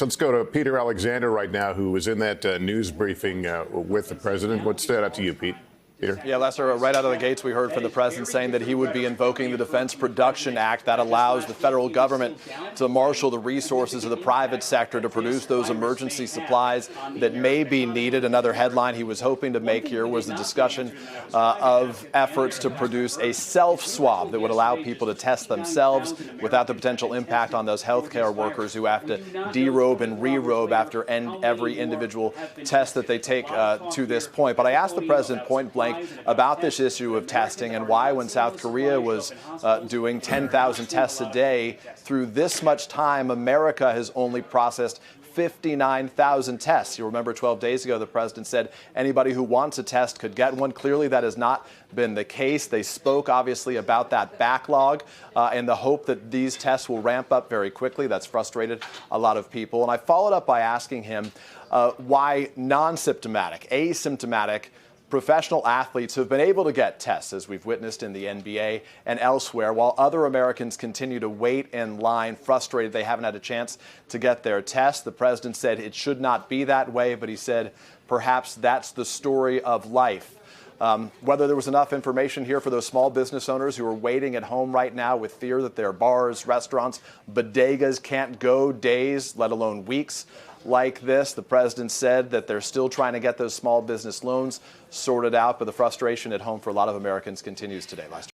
Let's go to Peter Alexander right now, who was in that news briefing with the president. What stood out to you, Pete? Peter? Yeah, Lester, right out of the gates, we heard from the president saying that he would be invoking the Defense Production Act that allows the federal government to marshal the resources of the private sector to produce those emergency supplies that may be needed. Another headline he was hoping to make here was the discussion of efforts to produce a self-swab that would allow people to test themselves without the potential impact on those healthcare workers who have to derobe and re-robe after every individual test that they take to this point. But I asked the president point blank about this issue of testing and why, when South Korea was doing 10,000 tests a day, through this much time, America has only processed 59,000 tests. You remember 12 days ago, the president said anybody who wants a test could get one. Clearly, that has not been the case. They spoke, obviously, about that backlog and the hope that these tests will ramp up very quickly. That's frustrated a lot of people. And I followed up by asking him why non-symptomatic, asymptomatic professional athletes have been able to get tests, as we've witnessed in the NBA and elsewhere, while other Americans continue to wait in line, frustrated they haven't had a chance to get their test. The president said it should not be that way, but he said perhaps that's the story of life. Whether there was enough information here for those small business owners who are waiting at home right now with fear that their bars, restaurants, bodegas can't go days, let alone weeks like this. The president said that they're still trying to get those small business loans sorted out, but the frustration at home for a lot of Americans continues today. Lester.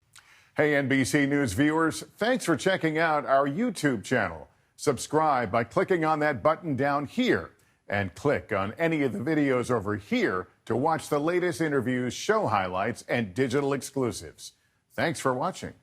Hey, NBC News viewers, thanks for checking out our YouTube channel. Subscribe by clicking on that button down here and click on any of the videos over here to watch the latest interviews, show highlights, and digital exclusives. Thanks for watching.